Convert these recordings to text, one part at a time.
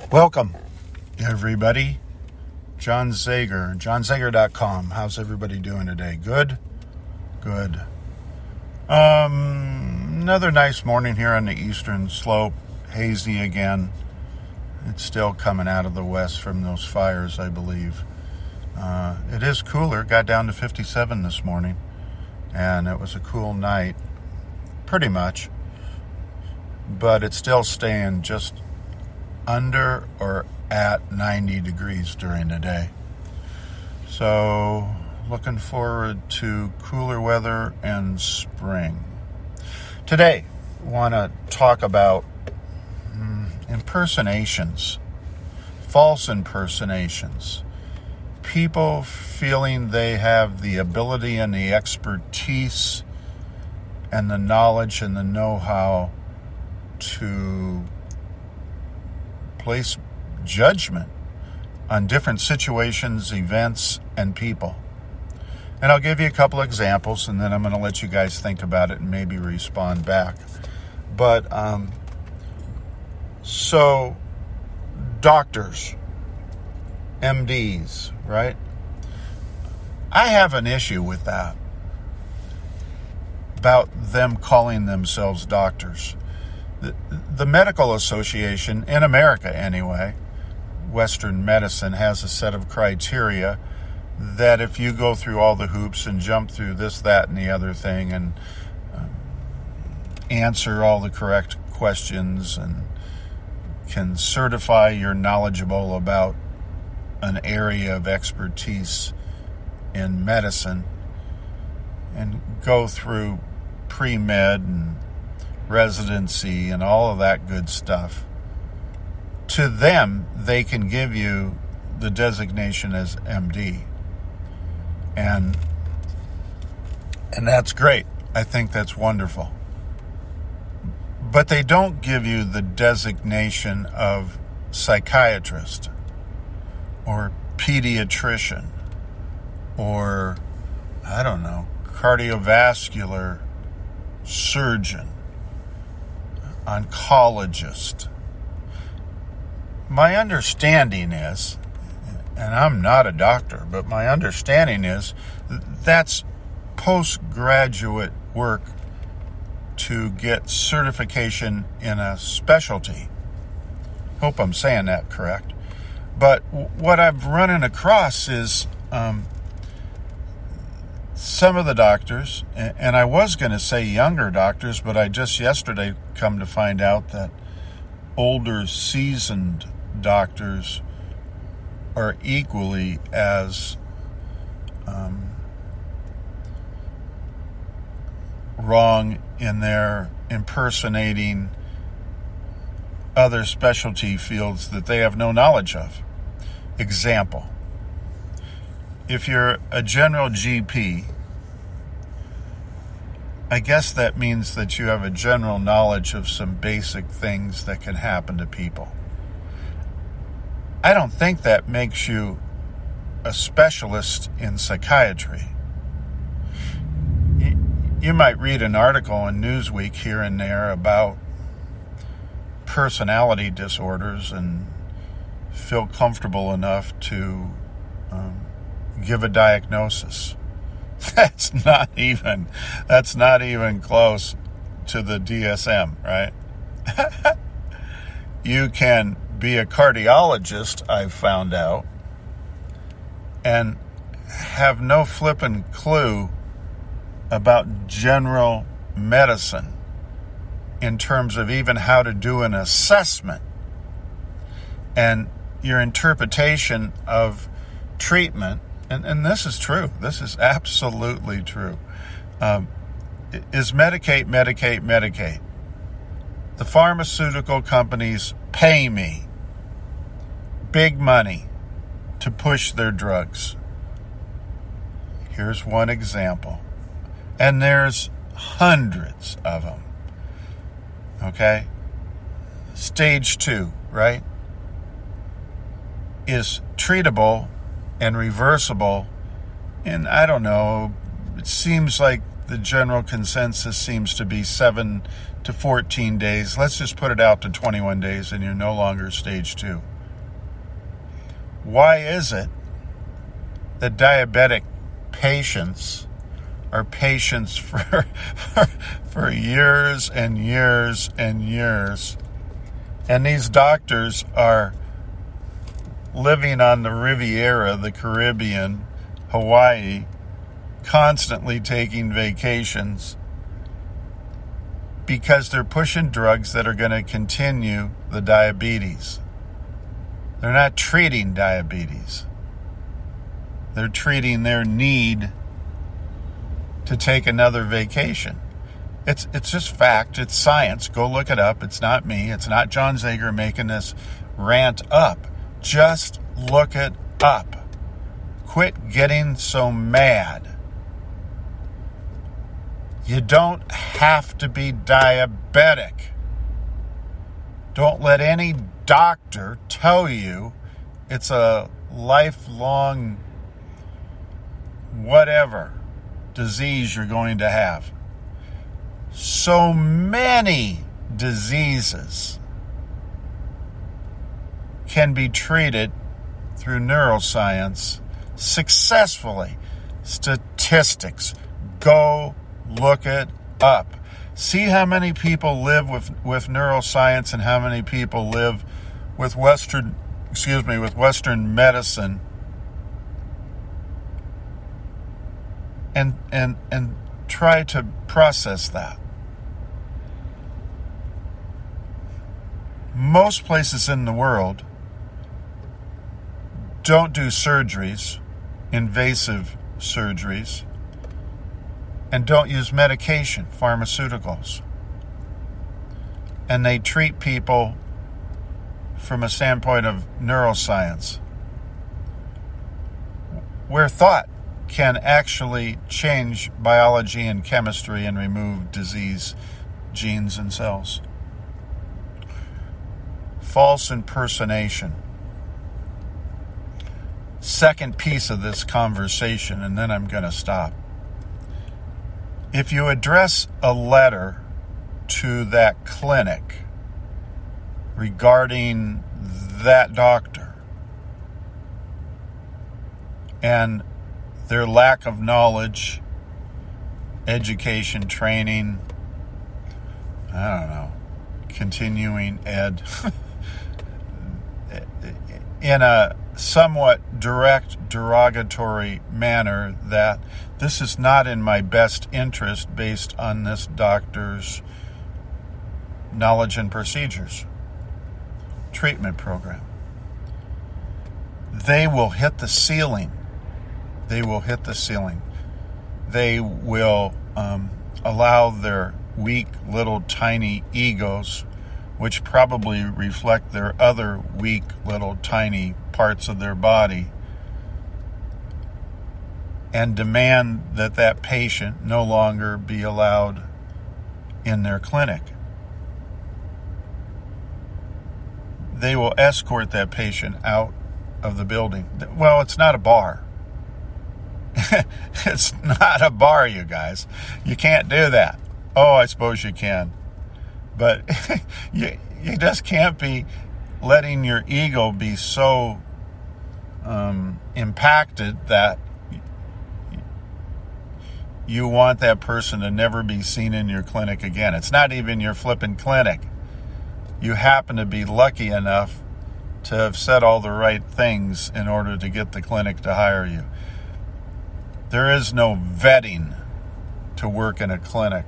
Welcome, everybody. John Zager, johnzager.com. How's everybody doing today? Good? Good. Another nice morning here on the eastern slope. Hazy again. It's still coming out of the west from those fires, I believe. It is cooler. Got down to 57 this morning. And it was a cool night. Pretty much. But it's still staying just under or at 90 degrees during the day. So, looking forward to cooler weather and spring. Today, I want to talk about impersonations, false impersonations. People feeling they have the ability and the expertise and the knowledge and the know-how to place judgment on different situations, events, and people. And I'll give you a couple examples, and then I'm going to let you guys think about it and maybe respond back. But, so, doctors, MDs, right? I have an issue with that, about them calling themselves doctors. The Medical Association, in America anyway, Western medicine, has a set of criteria that if you go through all the hoops and jump through this, that, and the other thing and answer all the correct questions and can certify you're knowledgeable about an area of expertise in medicine and go through pre-med and residency and all of that good stuff, to them, they can give you the designation as MD. And that's great. I think that's wonderful. But they don't give you the designation of psychiatrist or pediatrician or, I don't know, cardiovascular surgeon, oncologist. My understanding is, and I'm not a doctor, but my understanding is that's postgraduate work to get certification in a specialty. Hope I'm saying that correct. But what I've run across is some of the doctors, and I was going to say younger doctors, but I just yesterday come to find out that older, seasoned doctors are equally as wrong in their impersonating other specialty fields that they have no knowledge of. Example. If you're a general GP, I guess that means that you have a general knowledge of some basic things that can happen to people. I don't think that makes you a specialist in psychiatry. You might read an article in Newsweek here and there about personality disorders and feel comfortable enough to give a diagnosis. That's not even close to the DSM, right? You can be a cardiologist, I've found out, and have no flippin' clue about general medicine in terms of even how to do an assessment. And your interpretation of treatment, and this is true, this is absolutely true, is medicate. The pharmaceutical companies pay me big money to push their drugs. Here's one example. And there's hundreds of them. Okay? Stage 2, right, is treatable and reversible in, I don't know, it seems like the general consensus seems to be 7 to 14 days. Let's just put it out to 21 days and you're no longer stage 2. Why is it that diabetic patients are patients for years and years and years, and these doctors are living on the Riviera, the Caribbean, Hawaii, constantly taking vacations because they're pushing drugs that are going to continue the diabetes. They're not treating diabetes. They're treating their need to take another vacation. It's just fact. It's science. Go look it up. It's not me. It's not John Zager making this rant up. Just look it up. Quit getting so mad. You don't have to be diabetic. Don't let any doctor tell you it's a lifelong whatever disease you're going to have. So many diseases can be treated through neuroscience successfully. Statistics. Go look it up. See how many people live with neuroscience and how many people live with Western medicine. And try to process that. Most places in the world don't do surgeries, invasive surgeries, and don't use medication, pharmaceuticals. And they treat people from a standpoint of neuroscience, where thought can actually change biology and chemistry and remove disease, genes, and cells. False impersonation. Second piece of this conversation, and then I'm going to stop. If you address a letter to that clinic regarding that doctor and their lack of knowledge, education, training, I don't know, continuing ed, in a somewhat direct, derogatory manner, that this is not in my best interest based on this doctor's knowledge and procedures, treatment program, they will hit the ceiling. They will hit the ceiling. They will allow their weak, little, tiny egos, which probably reflect their other weak, little, tiny parts of their body, and demand that that patient no longer be allowed in their clinic. They will escort that patient out of the building. Well, it's not a bar. It's not a bar, you guys. You can't do that. Oh, I suppose you can. But you just can't be letting your ego be so impacted that you want that person to never be seen in your clinic again. It's not even your flipping clinic. You happen to be lucky enough to have said all the right things in order to get the clinic to hire you. There is no vetting to work in a clinic.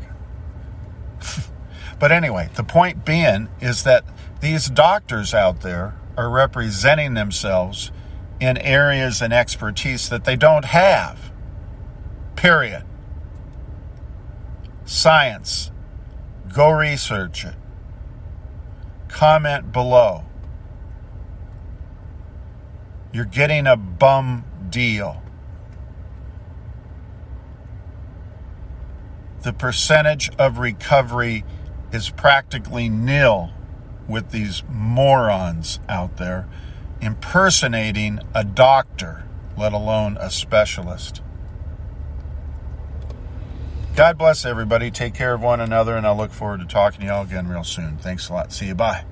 But anyway, the point being is that these doctors out there are representing themselves in areas and expertise that they don't have. Period. Science. Go research it. Comment below. You're getting a bum deal. The percentage of recovery is practically nil with these morons out there impersonating a doctor, let alone a specialist. God bless everybody. Take care of one another, and I look forward to talking to y'all again real soon. Thanks a lot. See you. Bye.